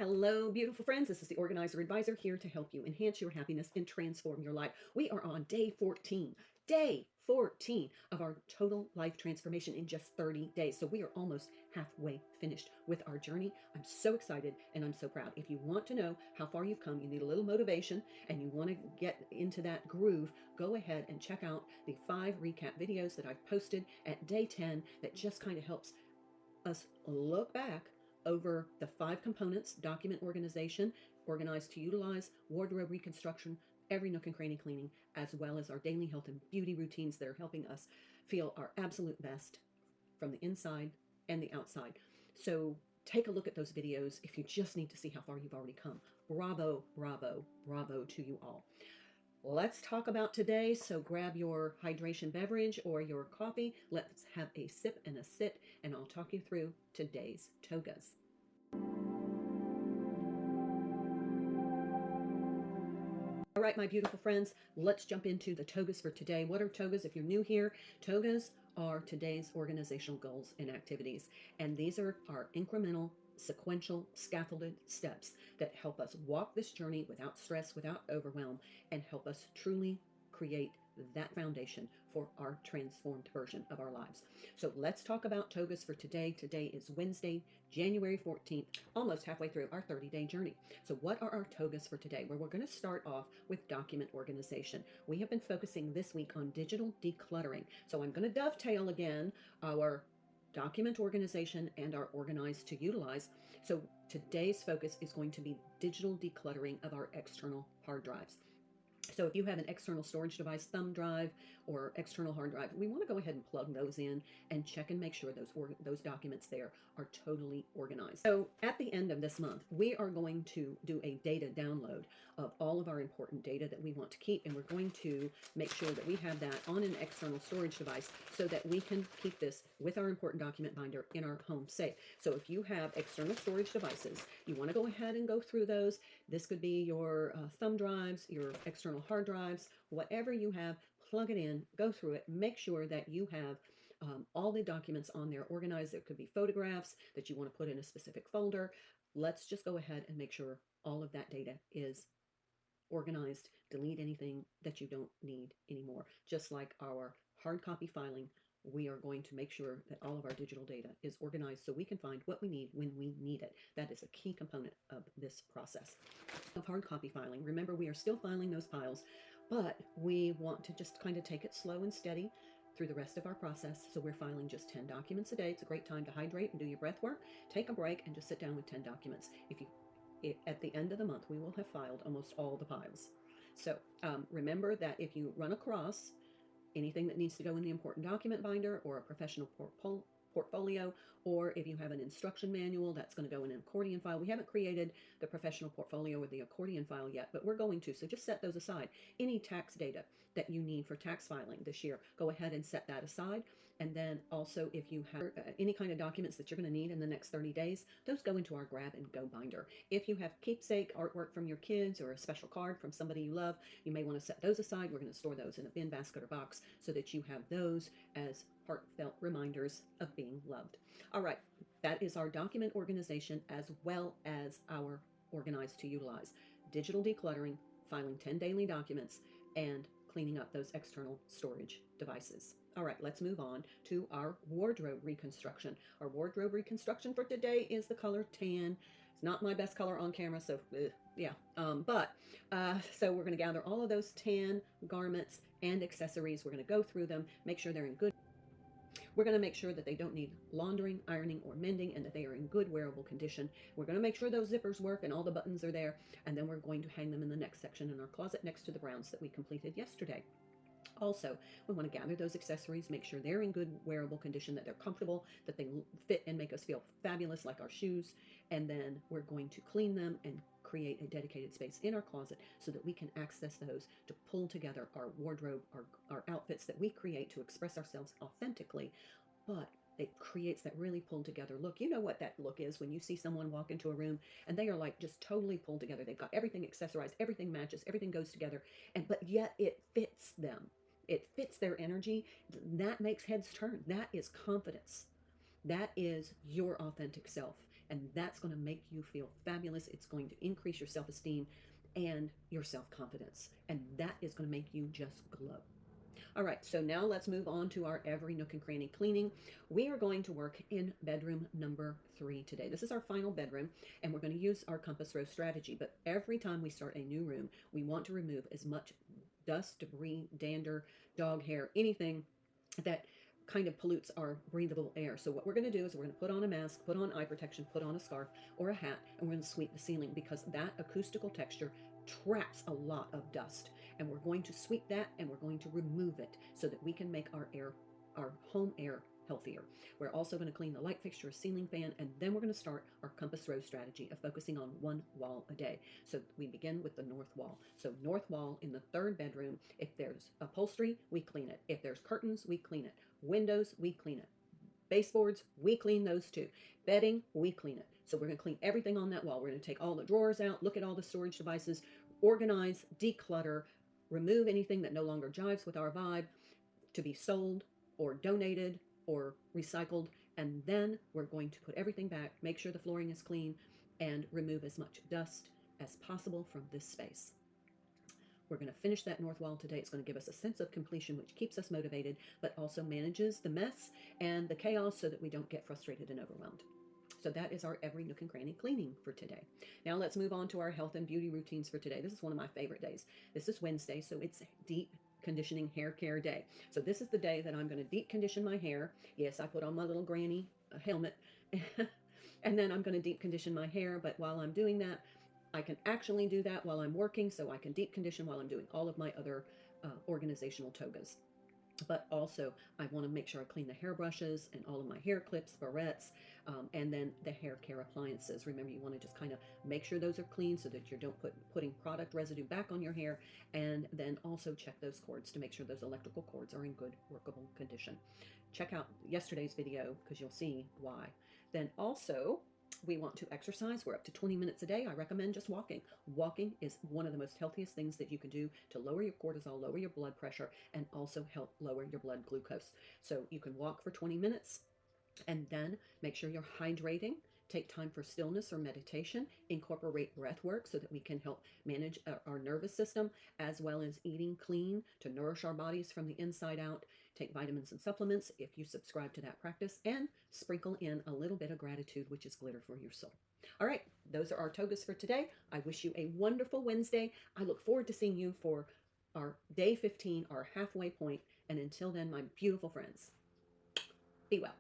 Hello, beautiful friends. This is the Organizer Advisor here to help you enhance your happiness and transform your life. We are on day 14 of our total life transformation in just 30 days. So we are almost halfway finished with our journey. I'm so excited and I'm so proud. If you want to know how far you've come, you need a little motivation and you want to get into that groove, go ahead and check out the 5 recap videos that I've posted at day 10 that just kind of helps us look back over the 5 components: document organization, organized to utilize, wardrobe reconstruction, every nook and cranny cleaning, as well as our daily health and beauty routines that are helping us feel our absolute best from the inside and the outside. So take a look at those videos if you just need to see how far you've already come. Bravo, bravo, bravo to you all. Let's talk about today. So grab your hydration beverage or your coffee. Let's have a sip and a sit, and I'll talk you through today's togas. All right, my beautiful friends, let's jump into the togas for today. What are togas? If you're new here, togas are today's organizational goals and activities. And these are our incremental, sequential, scaffolded steps that help us walk this journey without stress, without overwhelm, and help us truly create that foundation for our transformed version of our lives. So let's talk about togas for today. Today is Wednesday, January 14th, almost halfway through our 30-day journey. So what are our togas for today? Well, we're going to start off with document organization. We have been focusing this week on digital decluttering. So I'm going to dovetail again our document organization and our organized to utilize. So today's focus is going to be digital decluttering of our external hard drives. So if you have an external storage device, thumb drive or external hard drive, we want to go ahead and plug those in and check and make sure those documents there are totally organized. So at the end of this month, we are going to do a data download of all of our important data that we want to keep, and we're going to make sure that we have that on an external storage device so that we can keep this with our important document binder in our home safe. So if you have external storage devices, you want to go ahead and go through those. This could be your thumb drives, your external hard drives, whatever you have, plug it in, go through it, make sure that you have all the documents on there organized. There could be photographs that you want to put in a specific folder. Let's just go ahead and make sure all of that data is organized. Delete anything that you don't need anymore. Just like our hard copy filing, we are going to make sure that all of our digital data is organized so we can find what we need when we need it. That is a key component of this process of hard copy filing. Remember, we are still filing those files, but we want to just kind of take it slow and steady through the rest of our process. So we're filing just 10 documents a day. It's a great time to hydrate and do your breath work. Take a break and just sit down with 10 documents. At the end of the month, we will have filed almost all the files. So remember that if you run across anything that needs to go in the important document binder or a professional portfolio, or if you have an instruction manual that's going to go in an accordion file. We haven't created the professional portfolio or the accordion file yet, but we're going to, so just set those aside. Any tax data that you need for tax filing this year, go ahead and set that aside. And then also, if you have any kind of documents that you're going to need in the next 30 days, those go into our grab and go binder. If you have keepsake artwork from your kids or a special card from somebody you love, you may want to set those aside. We're going to store those in a bin, basket, or box so that you have those as heartfelt reminders of being loved. All right, that is our document organization as well as our organized to utilize. Digital decluttering, filing 10 daily documents, and cleaning up those external storage devices. All right, let's move on to our wardrobe reconstruction. Our wardrobe reconstruction for today is the color tan. It's not my best color on camera, so yeah. So we're going to gather all of those tan garments and accessories. We're going to go through them, make sure they're in good. We're going to make sure that they don't need laundering, ironing, or mending, and that they are in good wearable condition. We're going to make sure those zippers work and all the buttons are there, and then we're going to hang them in the next section in our closet next to the browns that we completed yesterday. Also, we want to gather those accessories, make sure they're in good wearable condition, that they're comfortable, that they fit and make us feel fabulous like our shoes, and then we're going to clean them and create a dedicated space in our closet so that we can access those to pull together our wardrobe, our outfits that we create to express ourselves authentically, but it creates that really pulled together look. You know what that look is when you see someone walk into a room and they are like just totally pulled together. They've got everything accessorized, everything matches, everything goes together, but yet it fits them. It fits their energy. That makes heads turn. That is confidence. That is your authentic self. And that's going to make you feel fabulous. It's going to increase your self-esteem and your self-confidence. And that is going to make you just glow. All right, so now let's move on to our every nook and cranny cleaning. We are going to work in bedroom number 3 today. This is our final bedroom, and we're going to use our compass rose strategy. But every time we start a new room, we want to remove as much dust, debris, dander, dog hair, anything that kind of pollutes our breathable air. So what we're going to do is we're going to put on a mask, put on eye protection, put on a scarf or a hat, and we're going to sweep the ceiling because that acoustical texture traps a lot of dust. And we're going to sweep that and we're going to remove it so that we can make our home air healthier. We're also going to clean the light fixture, ceiling fan, and then we're going to start our compass rose strategy of focusing on one wall a day. So we begin with the north wall. So north wall in the 3rd bedroom, if there's upholstery, we clean it. If there's curtains, we clean it. Windows, we clean it. Baseboards, we clean those too. Bedding, we clean it. So we're going to clean everything on that wall. We're going to take all the drawers out, look at all the storage devices, organize, declutter, remove anything that no longer jives with our vibe to be sold or donated or recycled. And then we're going to put everything back, make sure the flooring is clean, and remove as much dust as possible from this space. We're going to finish that north wall today. It's going to give us a sense of completion, which keeps us motivated, but also manages the mess and the chaos so that we don't get frustrated and overwhelmed. So that is our every nook and cranny cleaning for today. Now let's move on to our health and beauty routines for today. This is one of my favorite days. This is Wednesday, so it's deep conditioning hair care day. So this is the day that I'm going to deep condition my hair. Yes, I put on my little granny helmet and then I'm going to deep condition my hair. But while I'm doing that, I can actually do that while I'm working, so I can deep condition while I'm doing all of my other organizational togas. But also, I want to make sure I clean the hairbrushes and all of my hair clips, barrettes, and then the hair care appliances. Remember, you want to just kind of make sure those are clean so that you don't putting product residue back on your hair. And then also check those cords to make sure those electrical cords are in good workable condition. Check out yesterday's video because you'll see why. Then also, we want to exercise. We're up to 20 minutes a day. I recommend just walking. Walking is one of the most healthiest things that you can do to lower your cortisol, lower your blood pressure, and also help lower your blood glucose. So you can walk for 20 minutes and then make sure you're hydrating. Take time for stillness or meditation. Incorporate breath work so that we can help manage our nervous system, as well as eating clean to nourish our bodies from the inside out. Take vitamins and supplements if you subscribe to that practice, and sprinkle in a little bit of gratitude, which is glitter for your soul. All right, those are our togas for today. I wish you a wonderful Wednesday. I look forward to seeing you for our day 15, our halfway point. And until then, my beautiful friends, be well.